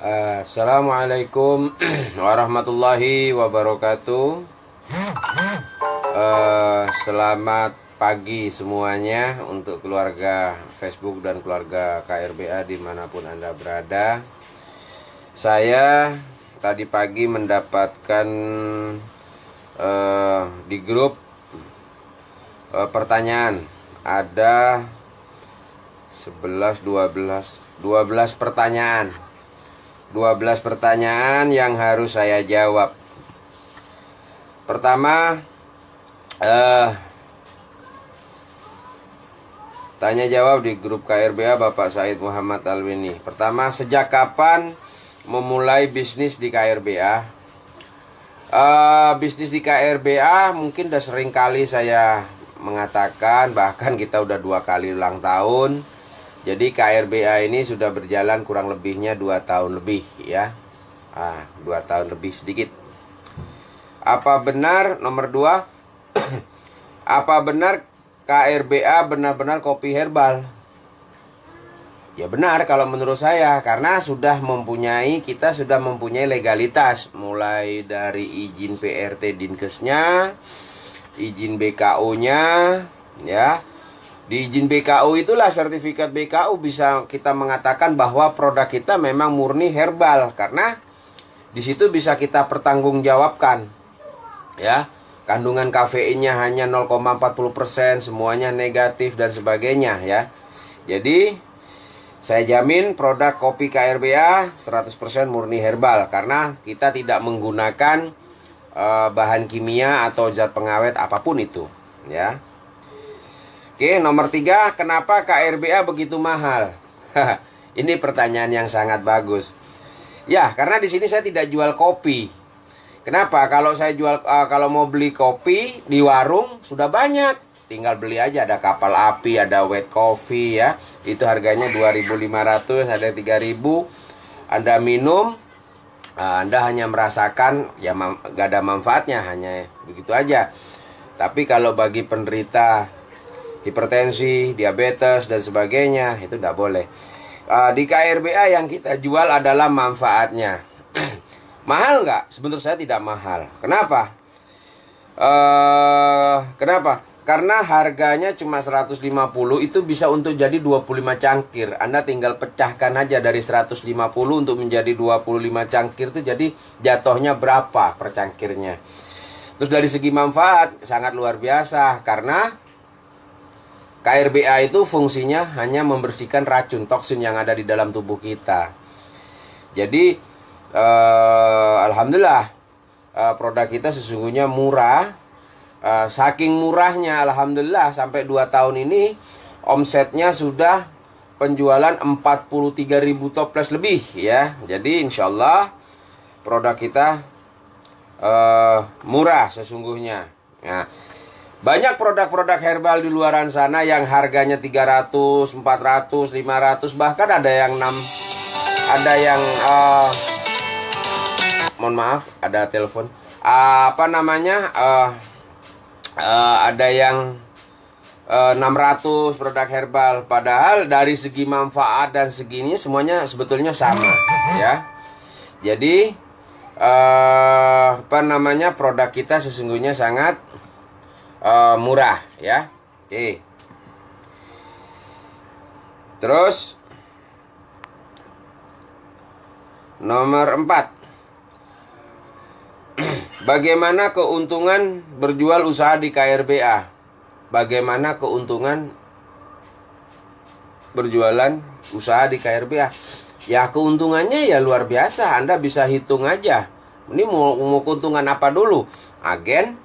Assalamualaikum warahmatullahi wabarakatuh. Selamat pagi semuanya untuk keluarga Facebook dan keluarga KRBA dimanapun Anda berada. Saya tadi pagi mendapatkan di grup pertanyaan. Ada 11, 12 pertanyaan. 12 pertanyaan yang harus saya jawab. Pertama, tanya jawab di grup KRBA Bapak Said Muhammad Alwini. Pertama, sejak kapan memulai bisnis di KRBA? Bisnis di KRBA mungkin udah sering kali saya mengatakan, bahkan kita udah 2 kali ulang tahun. Jadi KRBA ini sudah berjalan kurang lebihnya 2 tahun lebih ya. 2 tahun lebih sedikit. Apa benar, nomor 2, apa benar KRBA benar-benar kopi herbal? Ya benar kalau menurut saya, karena kita sudah mempunyai legalitas. Mulai dari izin PRT Dinkesnya, izin BKO-nya ya. Di izin BKU itulah, sertifikat BKU, bisa kita mengatakan bahwa produk kita memang murni herbal, karena di situ bisa kita pertanggungjawabkan ya. Kandungan kafeinnya hanya 0,40%, semuanya negatif dan sebagainya ya. Jadi saya jamin produk kopi KRBA 100% murni herbal, karena kita tidak menggunakan bahan kimia atau zat pengawet apapun itu ya. Oke, nomor 3, kenapa KRBA begitu mahal? Ini pertanyaan yang sangat bagus. Ya, karena di sini saya tidak jual kopi. Kenapa? Kalau mau beli kopi di warung sudah banyak. Tinggal beli aja, ada Kapal Api, ada White Coffee ya. Itu harganya 2.500, ada 3.000. Anda minum, Anda hanya merasakan ya gak ada manfaatnya, hanya begitu aja. Tapi kalau bagi penderita hipertensi, diabetes, dan sebagainya, itu tidak boleh. Di KRBA yang kita jual adalah manfaatnya. Mahal nggak? Sebenarnya saya tidak mahal. Kenapa? Karena harganya cuma 150, itu bisa untuk jadi 25 cangkir. Anda tinggal pecahkan aja dari 150 untuk menjadi 25 cangkir, itu jadi jatuhnya berapa per cangkirnya. Terus dari segi manfaat sangat luar biasa, karena KRBA itu fungsinya hanya membersihkan racun, toksin yang ada di dalam tubuh kita. Jadi alhamdulillah produk kita sesungguhnya murah. Saking murahnya alhamdulillah sampai 2 tahun ini omsetnya sudah penjualan 43.000 toples lebih ya. Jadi insyaallah produk kita murah sesungguhnya. Nah, banyak produk-produk herbal di luaran sana yang harganya 300, 400, 500, bahkan ada yang mohon maaf, ada telepon. Ada yang 600 produk herbal, padahal dari segi manfaat dan segini semuanya sebetulnya sama ya. Jadi produk kita sesungguhnya sangat murah ya. Oke. Terus nomor 4, bagaimana keuntungan berjual usaha di KRBA? Bagaimana keuntungan berjualan usaha di KRBA? Ya keuntungannya ya luar biasa. Anda bisa hitung aja. Ini mau keuntungan apa dulu? Agen,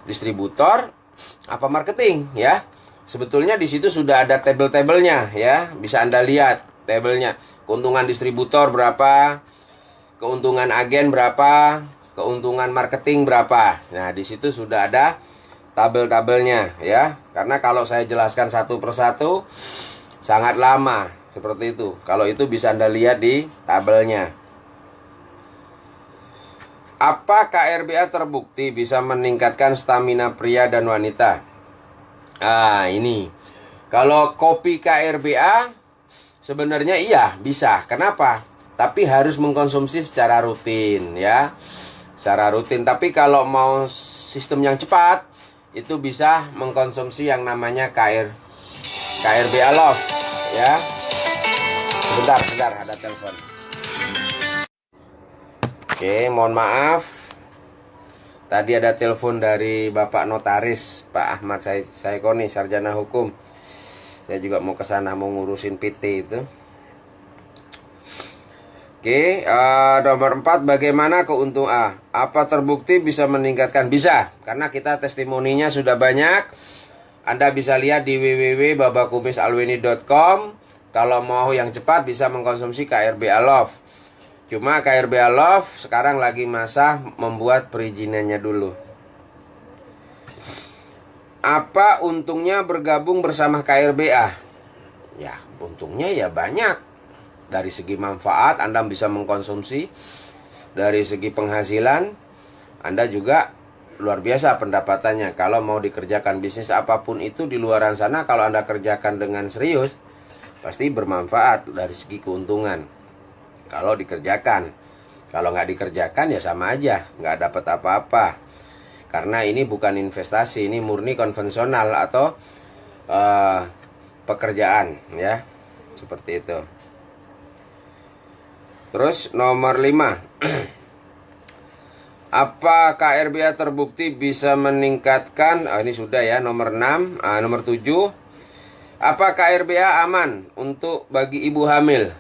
distributor, apa marketing ya. Sebetulnya di situ sudah ada tabel-tabelnya ya. Bisa Anda lihat tabelnya. Keuntungan distributor berapa? Keuntungan agen berapa? Keuntungan marketing berapa? Nah, di situ sudah ada tabel-tabelnya ya. Karena kalau saya jelaskan satu persatu sangat lama seperti itu. Kalau itu bisa Anda lihat di tabelnya. Apa KRBA terbukti bisa meningkatkan stamina pria dan wanita? Ini. Kalau kopi KRBA sebenarnya iya bisa. Kenapa? tapi harus mengkonsumsi secara rutin ya. Secara rutin. Tapi kalau mau sistem yang cepat, itu bisa mengkonsumsi yang namanya KRB Aloft ya. Sebentar, ada telepon. Oke, mohon maaf. Tadi ada telepon dari Bapak Notaris, Pak Ahmad Saikoni, sarjana hukum. Saya juga mau ke sana mau ngurusin PT itu. Oke, nomor 4, bagaimana keuntungan? Apa terbukti bisa meningkatkan? Bisa, karena kita testimoninya sudah banyak. Anda bisa lihat di www.babakumisalweni.com. Kalau mau yang cepat bisa mengkonsumsi KRB Aloft. Cuma KRB Aloft sekarang lagi masa membuat perizinannya dulu. Apa untungnya bergabung bersama KRBA? Ya, untungnya ya banyak. Dari segi manfaat Anda bisa mengkonsumsi, dari segi penghasilan Anda juga luar biasa pendapatannya. Kalau mau dikerjakan bisnis apapun itu di luaran sana, kalau Anda kerjakan dengan serius, pasti bermanfaat dari segi keuntungan. Kalau dikerjakan, kalau nggak dikerjakan ya sama aja, nggak dapat apa-apa. Karena ini bukan investasi, ini murni konvensional atau pekerjaan ya, seperti itu. Terus nomor 5, apa KRBA terbukti bisa meningkatkan, ini sudah ya, nomor 6, nomor 7, apa KRBA aman untuk bagi ibu hamil?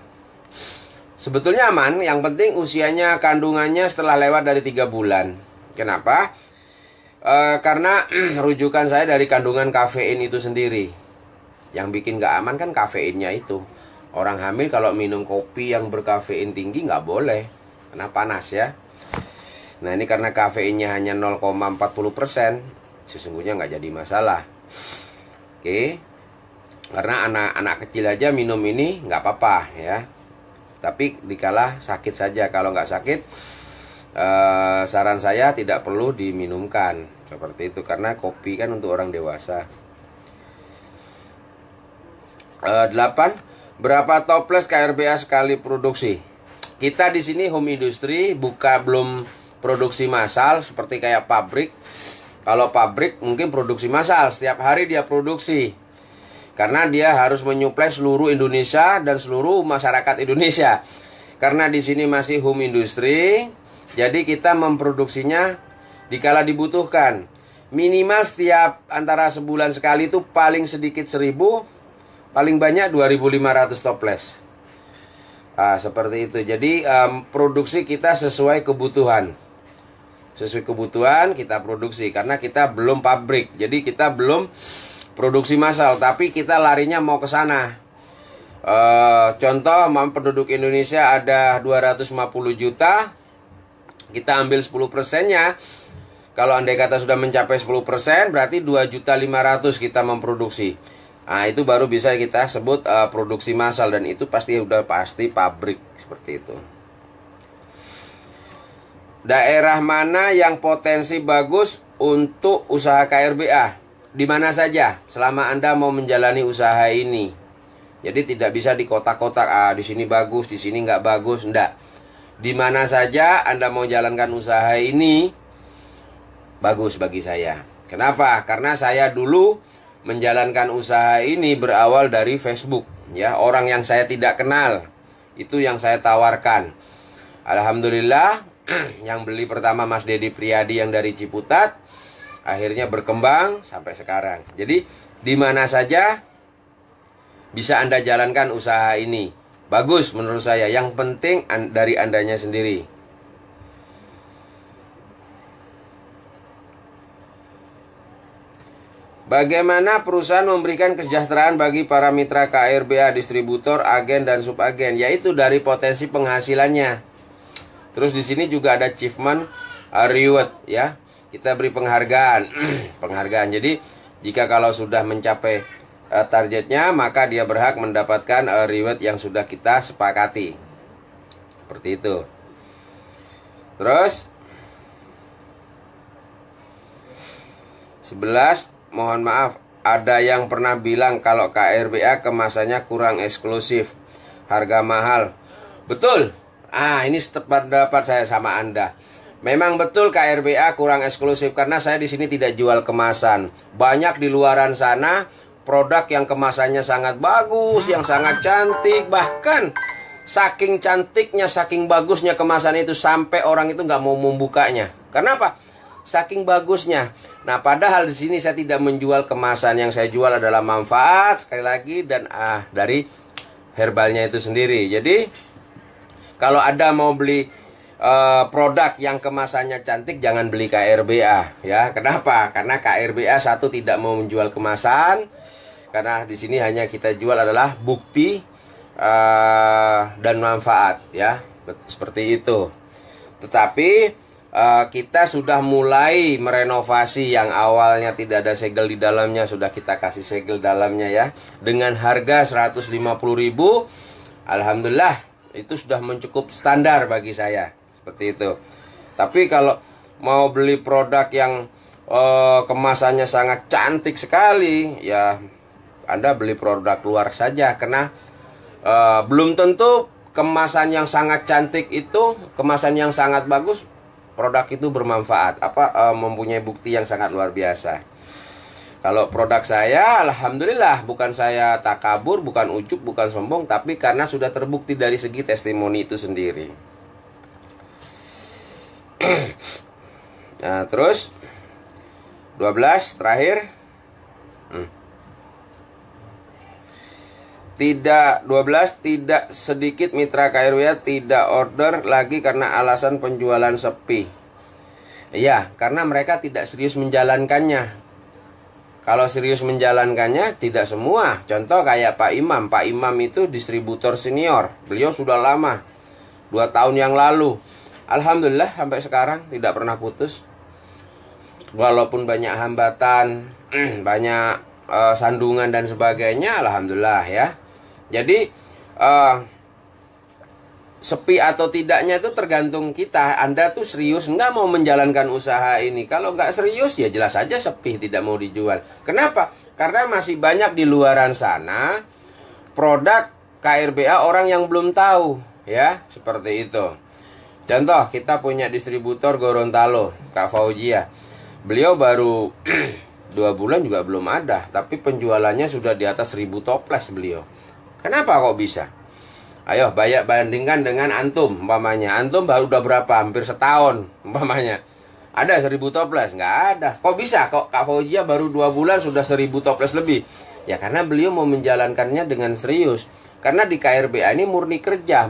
Sebetulnya aman, yang penting usianya kandungannya setelah lewat dari 3 bulan. Kenapa? Karena rujukan saya dari kandungan kafein itu sendiri. Yang bikin gak aman kan kafeinnya itu. Orang hamil kalau minum kopi yang berkafein tinggi nggak boleh, karena panas ya. Nah ini karena kafeinnya hanya 0,40%, sesungguhnya nggak jadi masalah. Oke, karena anak-anak kecil aja minum ini nggak apa-apa ya. Tapi dikala sakit saja, kalau nggak sakit, saran saya tidak perlu diminumkan seperti itu, karena kopi kan untuk orang dewasa. 8. Berapa toples KRBA sekali produksi? Kita di sini home industry, belum produksi massal seperti kayak pabrik. Kalau pabrik mungkin produksi massal, setiap hari dia produksi. Karena dia harus menyuplai seluruh Indonesia dan seluruh masyarakat Indonesia. Karena di sini masih home industry, jadi kita memproduksinya dikala dibutuhkan. Minimal setiap antara sebulan sekali itu paling sedikit 1.000, paling banyak 2.500 toples. Seperti itu. Jadi produksi kita sesuai kebutuhan. Sesuai kebutuhan kita produksi. Karena kita belum pabrik. Jadi kita belum produksi massal. Tapi kita larinya mau ke sana. Contoh, penduduk Indonesia ada 250 juta. Kita ambil 10%-nya. Kalau andai kata sudah mencapai 10%, berarti 2.500.000 kita memproduksi. Nah itu baru bisa kita sebut produksi massal, dan itu udah pasti pabrik seperti itu. Daerah mana yang potensi bagus untuk usaha KRBA? Di mana saja selama Anda mau menjalani usaha ini. Jadi tidak bisa di kotak-kotak, di sini bagus, di sini nggak bagus, enggak. Di mana saja Anda mau jalankan usaha ini bagus bagi saya. Kenapa? Karena saya dulu menjalankan usaha ini berawal dari Facebook ya, orang yang saya tidak kenal itu yang saya tawarkan. Alhamdulillah yang beli pertama Mas Dedi Priyadi yang dari Ciputat, akhirnya berkembang sampai sekarang. Jadi di mana saja bisa Anda jalankan usaha ini. Bagus menurut saya, yang penting dari Andanya sendiri. Bagaimana perusahaan memberikan kesejahteraan bagi para mitra KRBA, distributor, agen, dan subagen? Yaitu dari potensi penghasilannya. Terus di sini juga ada achievement reward ya. Kita beri penghargaan. Penghargaan. Jadi jika kalau sudah mencapai targetnya, maka dia berhak mendapatkan reward yang sudah kita sepakati. Seperti itu. Terus 11, mohon maaf, ada yang pernah bilang kalau KRBA kemasannya kurang eksklusif, harga mahal. Betul, Ini pendapat saya sama Anda. Memang betul KRBA kurang eksklusif karena saya di sini tidak jual kemasan. Banyak di luaran sana produk yang kemasannya sangat bagus, yang sangat cantik, bahkan saking cantiknya, saking bagusnya kemasan itu sampai orang itu nggak mau membukanya. Kenapa? Saking bagusnya. Nah, padahal di sini saya tidak menjual kemasan, yang saya jual adalah manfaat sekali lagi dan dari herbalnya itu sendiri. Jadi kalau Anda mau beli produk yang kemasannya cantik, jangan beli KRBA ya. Kenapa? Karena KRBA satu tidak mau menjual kemasan, karena di sini hanya kita jual adalah bukti dan manfaat ya, seperti itu. Tetapi kita sudah mulai merenovasi yang awalnya tidak ada segel di dalamnya, sudah kita kasih segel dalamnya ya, dengan harga 150.000. Alhamdulillah itu sudah mencukup standar bagi saya, seperti itu. Tapi kalau mau beli produk yang kemasannya sangat cantik sekali, ya Anda beli produk luar saja, karena belum tentu kemasan yang sangat cantik itu, kemasan yang sangat bagus, produk itu bermanfaat, mempunyai bukti yang sangat luar biasa. Kalau produk saya, alhamdulillah, bukan saya takabur, bukan ujub, bukan sombong, tapi karena sudah terbukti dari segi testimoni itu sendiri. Nah, terus 12 terakhir. Tidak sedikit mitra KRBA tidak order lagi karena alasan penjualan sepi. Iya, karena mereka tidak serius menjalankannya. Kalau serius menjalankannya, tidak semua. Contoh kayak Pak Imam. Pak Imam itu distributor senior. Beliau sudah lama, 2 tahun yang lalu. Alhamdulillah sampai sekarang tidak pernah putus. Walaupun banyak hambatan, banyak sandungan dan sebagainya, alhamdulillah ya. Jadi sepi atau tidaknya itu tergantung kita. Anda tuh serius nggak mau menjalankan usaha ini. Kalau nggak serius ya jelas aja sepi, tidak mau dijual. Kenapa? Karena masih banyak di luaran sana produk KRBA orang yang belum tahu ya, seperti itu. Contoh, kita punya distributor Gorontalo, Kak Fauzia. Beliau baru 2 bulan juga belum ada, tapi penjualannya sudah di atas 1000 toples beliau. Kenapa kok bisa? Ayo bandingkan dengan antum umpamanya. Antum baru udah berapa? Hampir setahun umpamanya. Ada 1000 toples? Nggak ada. Kok bisa? Kok Kak Fauzia baru 2 bulan sudah 1000 toples lebih? Ya karena beliau mau menjalankannya dengan serius. Karena di KRBA ini murni kerja,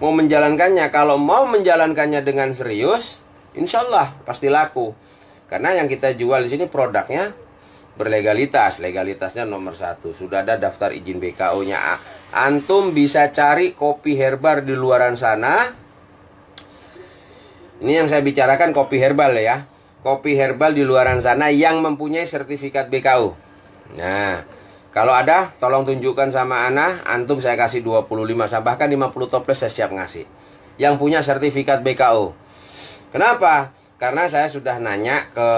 mau menjalankannya. Kalau mau menjalankannya dengan serius, insya Allah pasti laku. Karena yang kita jual di sini produknya berlegalitas, legalitasnya nomor 1. Sudah ada daftar izin BKO-nya. Antum bisa cari kopi herbal di luaran sana. Ini yang saya bicarakan kopi herbal ya. Kopi herbal di luaran sana yang mempunyai sertifikat BKO. Nah, kalau ada tolong tunjukkan sama ana. Antum saya kasih 25, bahkan 50 toples saya siap ngasih. Yang punya sertifikat BKO. Kenapa? Karena saya sudah nanya ke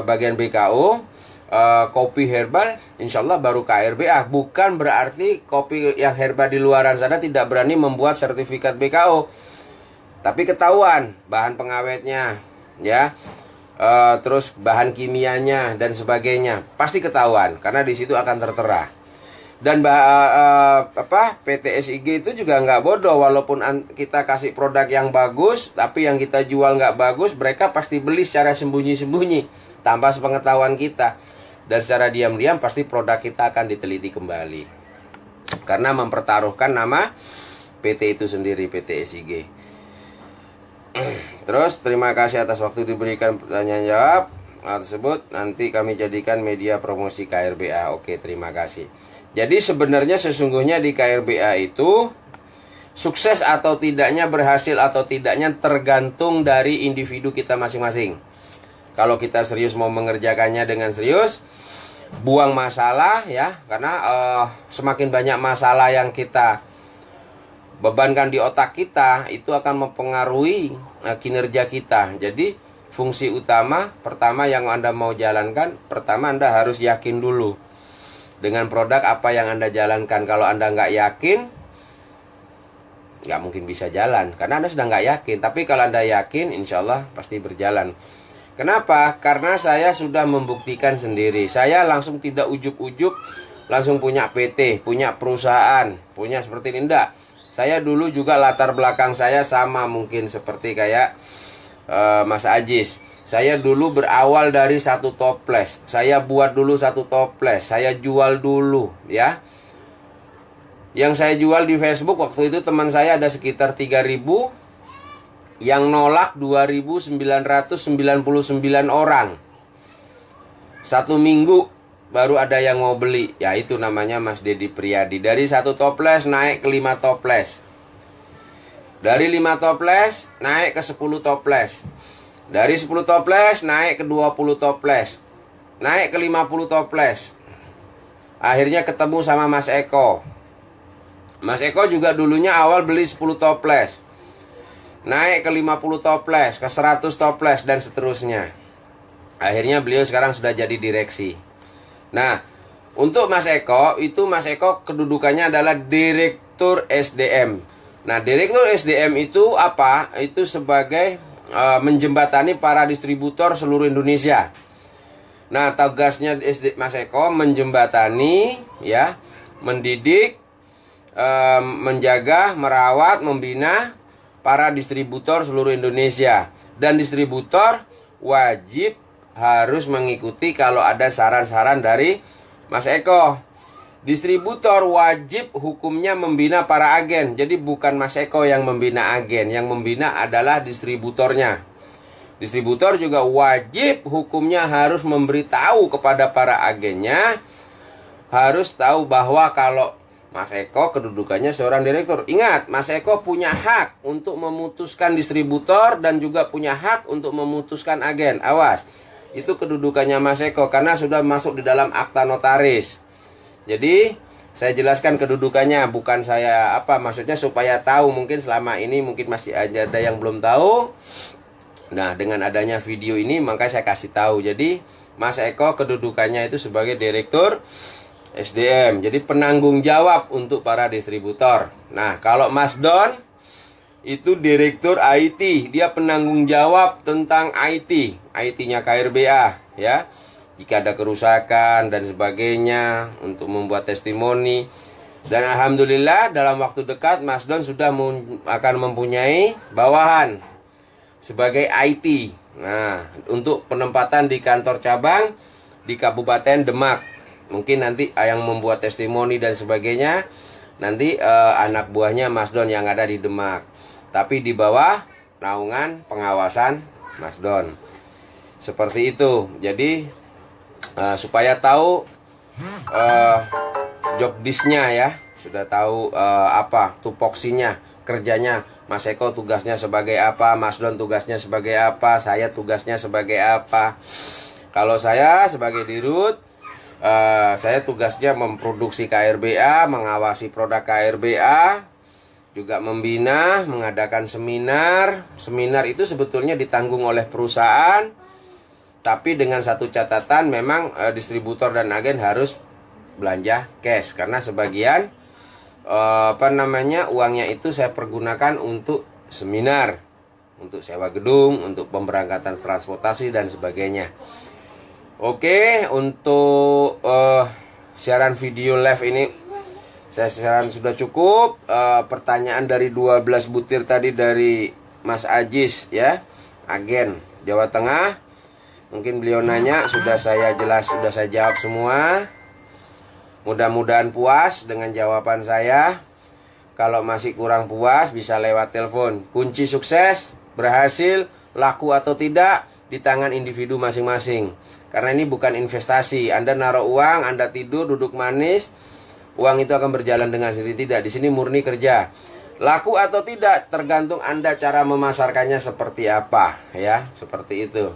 bagian BKO, kopi herbal insya Allah baru KRBA. Bukan berarti kopi yang herbal di luaran sana tidak berani membuat sertifikat BKO, tapi ketahuan bahan pengawetnya ya, terus bahan kimianya dan sebagainya pasti ketahuan, karena di situ akan tertera. Dan PT SIG itu juga nggak bodoh. Walaupun kita kasih produk yang bagus, tapi yang kita jual nggak bagus, mereka pasti beli secara sembunyi-sembunyi tanpa sepengetahuan kita. Dan secara diam-diam pasti produk kita akan diteliti kembali, karena mempertaruhkan nama PT itu sendiri, PT SIG. Terus terima kasih atas waktu diberikan pertanyaan jawab tersebut. Nanti kami jadikan media promosi KRBA. Oke, terima kasih. Jadi sebenarnya sesungguhnya di KRBA itu sukses atau tidaknya, berhasil atau tidaknya tergantung dari individu kita masing-masing. Kalau kita serius mau mengerjakannya dengan serius, buang masalah ya, karena semakin banyak masalah yang kita bebankan di otak kita, itu akan mempengaruhi kinerja kita. Jadi fungsi utama pertama yang Anda mau jalankan, pertama Anda harus yakin dulu dengan produk apa yang Anda jalankan. Kalau Anda nggak yakin, nggak mungkin bisa jalan karena Anda sudah nggak yakin. Tapi kalau Anda yakin, insya Allah pasti berjalan. Kenapa? Karena saya sudah membuktikan sendiri. Saya langsung tidak ujuk-ujuk langsung punya PT, punya perusahaan, punya seperti ini. Enggak. Saya dulu juga latar belakang saya sama mungkin seperti kayak Mas Ajis. Saya dulu berawal dari satu toples. Saya buat dulu satu toples. Saya jual dulu ya. Yang saya jual di Facebook waktu itu teman saya ada sekitar 3.000. Yang nolak 2.999 orang. Satu minggu baru ada yang mau beli. Ya itu namanya Mas Dedi Priyadi. Dari satu toples naik ke 5 toples. Dari 5 toples naik ke 10 toples. Dari 10 toples naik ke 20 toples. Naik ke 50 toples. Akhirnya ketemu sama Mas Eko. Mas Eko juga dulunya awal beli 10 toples. Naik ke 50 toples, ke 100 toples dan seterusnya. Akhirnya beliau sekarang sudah jadi direksi. Nah, untuk Mas Eko, itu Mas Eko kedudukannya adalah Direktur SDM. Nah, Direktur SDM itu apa? Itu sebagai menjembatani para distributor seluruh Indonesia. Nah, tugasnya Mas Eko menjembatani, ya, mendidik, menjaga, merawat, membina para distributor seluruh Indonesia. Dan distributor wajib harus mengikuti kalau ada saran-saran dari Mas Eko. Distributor wajib hukumnya membina para agen. Jadi bukan Mas Eko yang membina agen, yang membina adalah distributornya. Distributor juga wajib hukumnya harus memberitahu kepada para agennya, harus tahu bahwa kalau Mas Eko kedudukannya seorang direktur. Ingat, Mas Eko punya hak untuk memutuskan distributor dan juga punya hak untuk memutuskan agen. Awas, itu kedudukannya Mas Eko karena sudah masuk di dalam akta notaris. Jadi saya jelaskan kedudukannya, bukan saya maksudnya supaya tahu, mungkin selama ini mungkin masih ada yang belum tahu. Nah, dengan adanya video ini maka saya kasih tahu. Jadi Mas Eko kedudukannya itu sebagai direktur SDM. Jadi penanggung jawab untuk para distributor. Nah, kalau Mas Don itu direktur IT, dia penanggung jawab tentang IT, IT-nya KRBA ya. Jika ada kerusakan dan sebagainya untuk membuat testimoni. Dan alhamdulillah dalam waktu dekat Mas Don sudah akan mempunyai bawahan sebagai IT. Nah, untuk penempatan di kantor cabang di Kabupaten Demak. Mungkin nanti yang membuat testimoni dan sebagainya nanti anak buahnya Mas Don yang ada di Demak. Tapi di bawah naungan pengawasan Mas Don. Seperti itu. Jadi supaya tahu job disknya ya, sudah tahu apa tupoksinya, kerjanya. Mas Eko tugasnya sebagai apa, Mas Don tugasnya sebagai apa, saya tugasnya sebagai apa. Kalau saya sebagai dirut, saya tugasnya memproduksi KRBA, mengawasi produk KRBA, juga membina, mengadakan seminar. Seminar itu sebetulnya ditanggung oleh perusahaan. Tapi dengan satu catatan, memang distributor dan agen harus belanja cash karena sebagian uangnya itu saya pergunakan untuk seminar, untuk sewa gedung, untuk pemberangkatan transportasi dan sebagainya. Oke, untuk siaran video live ini saya siaran sudah cukup. Pertanyaan dari 12 butir tadi dari Mas Ajis ya, agen Jawa Tengah. Mungkin beliau nanya, sudah saya jawab semua. Mudah-mudahan puas dengan jawaban saya. Kalau masih kurang puas bisa lewat telepon. Kunci sukses, berhasil, laku atau tidak di tangan individu masing-masing. Karena ini bukan investasi. Anda naruh uang, Anda tidur, duduk manis, uang itu akan berjalan dengan sendiri. Tidak, di sini murni kerja. Laku atau tidak tergantung Anda cara memasarkannya seperti apa, ya, seperti itu.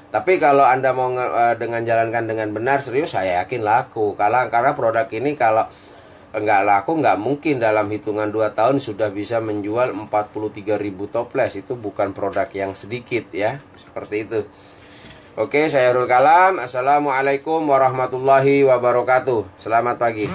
Tapi kalau Anda mau dengan jalankan dengan benar, serius, saya yakin laku. Karena produk ini kalau nggak laku, nggak mungkin dalam hitungan 2 tahun sudah bisa menjual 43.000 toples. Itu bukan produk yang sedikit ya, seperti itu. Oke, saya Rul Kalam. Assalamualaikum warahmatullahi wabarakatuh. Selamat pagi.